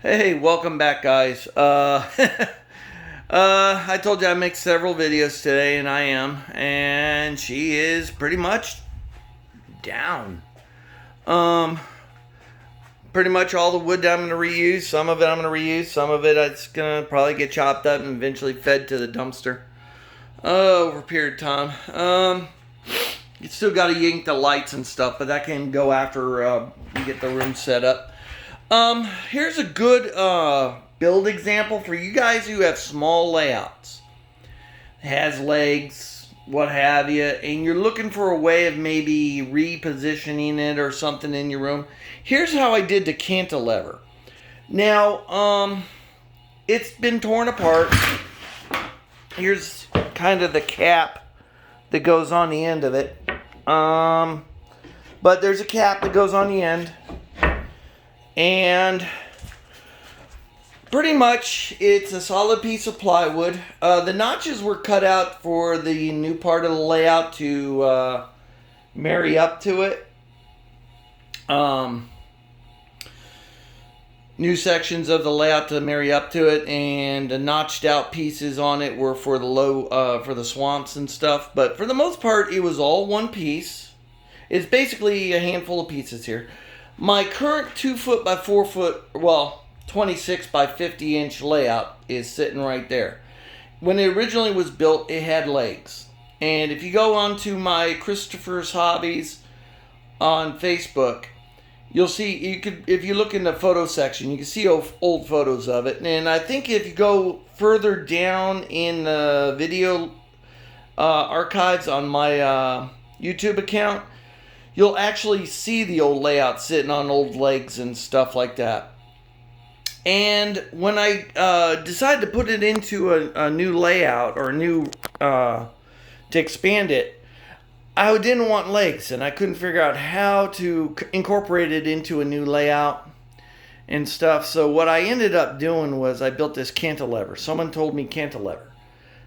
Hey, welcome back, guys. I told you I make several videos today, and I am, and she is pretty much down. Um, Pretty much all the wood that I'm going to reuse. Some of it I'm going to reuse. Some of it it's going to probably get chopped up and eventually fed to the dumpster. Over a period of time. You still got to yank the lights and stuff, but that can go after you get the room set up. Here's a good build example for you guys who have small layouts. It has legs, what have you, and you're looking for a way of maybe repositioning it or something in your room. Here's how I did the cantilever. Now, it's been torn apart. Here's kind of the cap that goes on the end of it. But there's a cap that goes on the end. And pretty much it's a solid piece of plywood. The notches were cut out for the new part of the layout to marry up to it. New sections of the layout to marry up to it, and the notched out pieces on it were for the for the swamps and stuff. But for the most part, it was all one piece. It's basically a handful of pieces here. My current 2 foot by 4 foot, well, 26 by 50 inch layout is sitting right there. When it originally was built, it had legs. And if you go onto my Christopher's Hobbies on Facebook, you'll see, if you look in the photo section, you can see old photos of it. And I think if you go further down in the video archives on my YouTube account, you'll actually see the old layout sitting on old legs and stuff like that. And when I decided to put it into a new layout or a new to expand it, I didn't want legs, and I couldn't figure out how to incorporate it into a new layout and stuff. So what I ended up doing was I built this cantilever. Someone told me cantilever.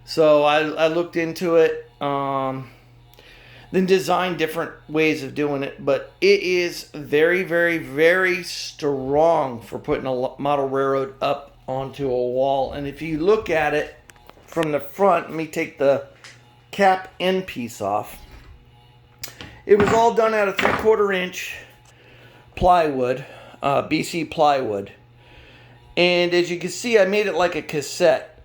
So I looked into it, then designed different ways of doing it. But it is very, very, very strong for putting a model railroad up onto a wall. And if you look at it from the front, let me take the cap end piece off. It was all done out of 3/4 inch plywood, BC plywood. And as you can see, I made it like a cassette.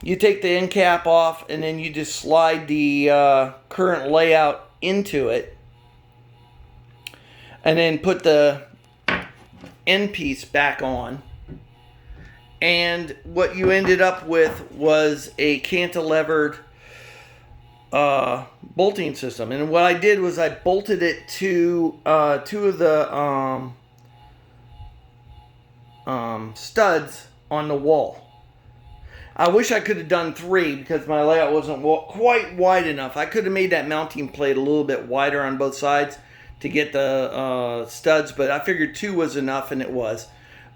You take the end cap off, and then you just slide the current layout into it. And then put the end piece back on. And what you ended up with was a cantilevered bolting system. And what I did was I bolted it to two of the studs on the wall. I wish I could have done 3 because my layout wasn't quite wide enough. I could have made that mounting plate a little bit wider on both sides to get the studs, but I figured 2 was enough, and it was.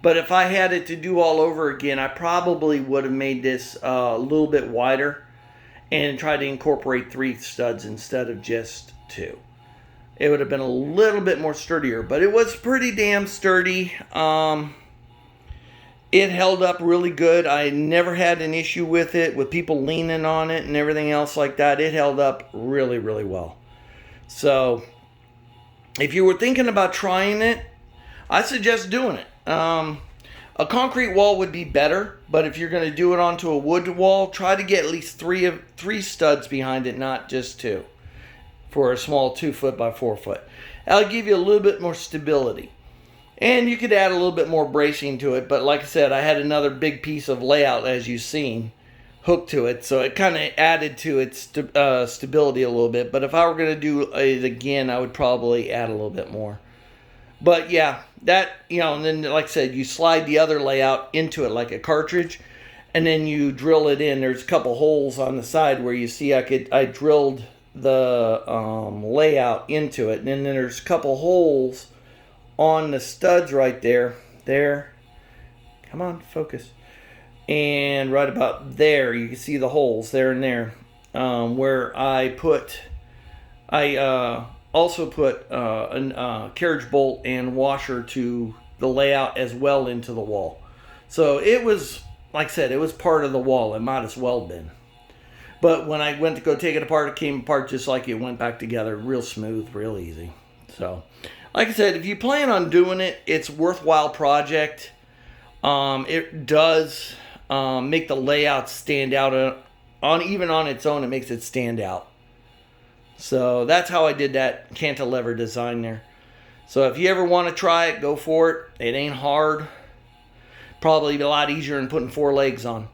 But if I had it to do all over again, I probably would have made this a little bit wider and tried to incorporate 3 studs instead of just 2. It would have been a little bit more sturdier, but it was pretty damn sturdy. It held up really good. I never had an issue with it, with people leaning on it and everything else like that. It held up really, really well. So, if you were thinking about trying it, I suggest doing it. A concrete wall would be better, but if you're going to do it onto a wood wall, try to get at least 3 studs behind it, not just 2, for a small 2 foot by 4 foot. That'll give you a little bit more stability. And you could add a little bit more bracing to it, but like I said, I had another big piece of layout, as you've seen, hooked to it, so it kind of added to its stability a little bit. But if I were going to do it again, I would probably add a little bit more. But yeah, that, and then like I said, you slide the other layout into it like a cartridge, and then you drill it in. There's a couple holes on the side where you see I drilled the layout into it, and then there's a couple holes on the studs right there. Come on, focus. And right about there, you can see the holes there and there, where I also put a carriage bolt and washer to the layout as well into the wall. So it was, like I said, it was part of the wall. It might as well have been. But when I went to go take it apart, it came apart just like it went back together. Real smooth, real easy. So, like I said, if you plan on doing it, it's a worthwhile project. It does make the layout stand out. Even on its own, it makes it stand out. So that's how I did that cantilever design there. So if you ever want to try it, go for it. It ain't hard. Probably a lot easier than putting 4 legs on.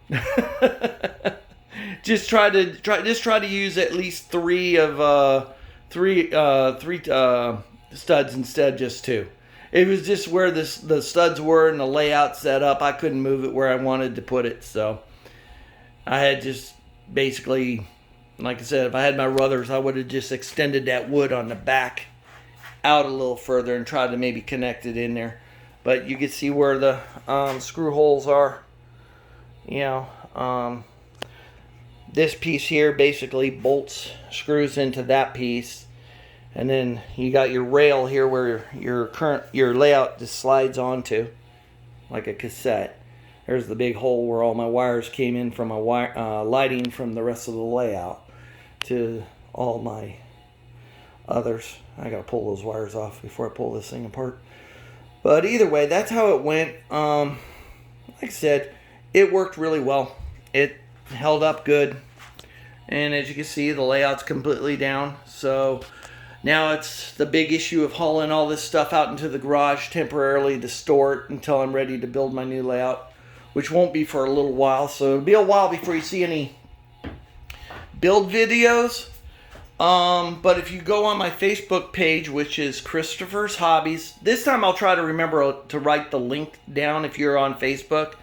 Just try to use at least 3 studs instead of just 2. It was just where the studs were and the layout set up. I couldn't move it where I wanted to put it, so I had just basically, like I said, if I had my ruthers, I would have just extended that wood on the back out a little further and tried to maybe connect it in there. But you can see where the screw holes are. This piece here basically bolts, screws into that piece. And then you got your rail here where your layout just slides onto, like a cassette. There's the big hole where all my wires came in from my lighting from the rest of the layout to all my others. I gotta pull those wires off before I pull this thing apart. But either way, that's how it went. Like I said, it worked really well. It held up good. And as you can see, the layout's completely down. So now it's the big issue of hauling all this stuff out into the garage temporarily to store it until I'm ready to build my new layout, which won't be for a little while. So it'll be a while before you see any build videos. But if you go on my Facebook page, which is Christopher's Hobbies, this time I'll try to remember to write the link down if you're on Facebook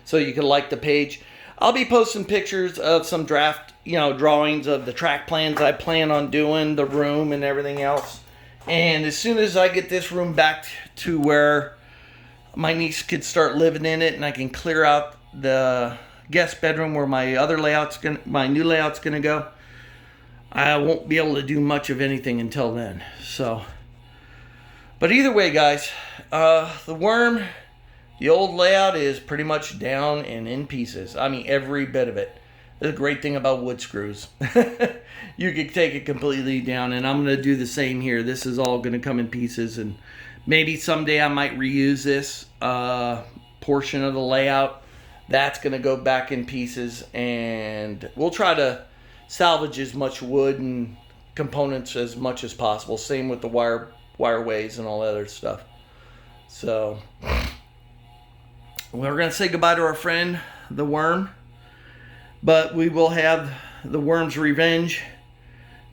so you can like the page. I'll be posting pictures of some draft, drawings of the track plans I plan on doing, the room and everything else. And as soon as I get this room back to where my niece could start living in it and I can clear out the guest bedroom where my new layout's gonna go, I won't be able to do much of anything until then. So, but either way, guys, the W.O.R.M, the old layout is pretty much down and in pieces. I mean, every bit of it. The great thing about wood screws, you can take it completely down, and I'm going to do the same here. This is all going to come in pieces, and maybe someday I might reuse this portion of the layout. That's going to go back in pieces, and we'll try to salvage as much wood and components as much as possible. Same with the wireways and all that other stuff. So we're going to say goodbye to our friend, the W.O.R.M. But we will have the W.O.R.M's Revenge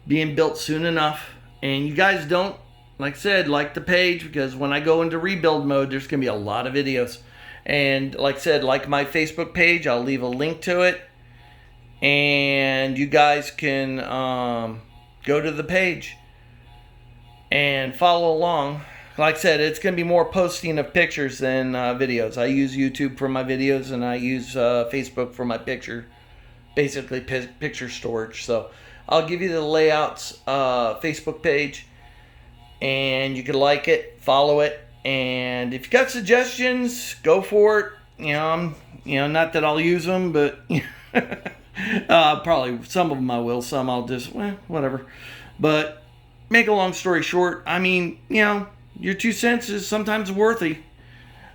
being built soon enough. And you guys don't, like I said, like the page, because when I go into rebuild mode, there's going to be a lot of videos. And like I said, like my Facebook page, I'll leave a link to it. And you guys can go to the page and follow along. Like I said, it's going to be more posting of pictures than videos. I use YouTube for my videos, and I use Facebook for my picture storage. So I'll give you the layouts Facebook page, and you can like it, follow it, and if you got suggestions, go for it. Not that I'll use them, but probably some of them I will, some I'll just whatever. But make a long story short, I mean, your 2 cents is sometimes worth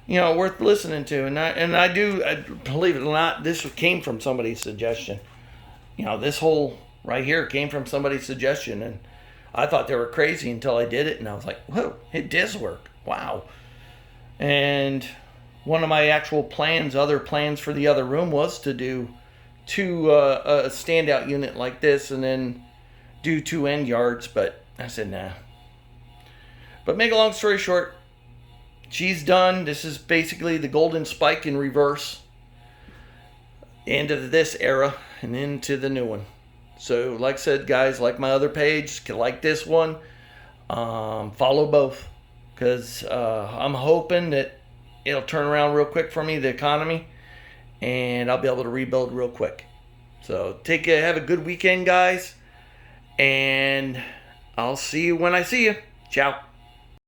listening to, and I believe it or not, this came from somebody's suggestion. This whole right here came from somebody's suggestion, and I thought they were crazy until I did it, and I was like, whoa, it does work. Wow. And one of my actual other plans for the other room was to do a standout unit like this, and then do 2 end yards, but I said nah. But make a long story short, she's done. This is basically the golden spike in reverse. End of this era and into the new one. So like I said, guys, like my other page, like this one, follow both. Because I'm hoping that it'll turn around real quick for me, the economy. And I'll be able to rebuild real quick. So have a good weekend, guys. And I'll see you when I see you. Ciao.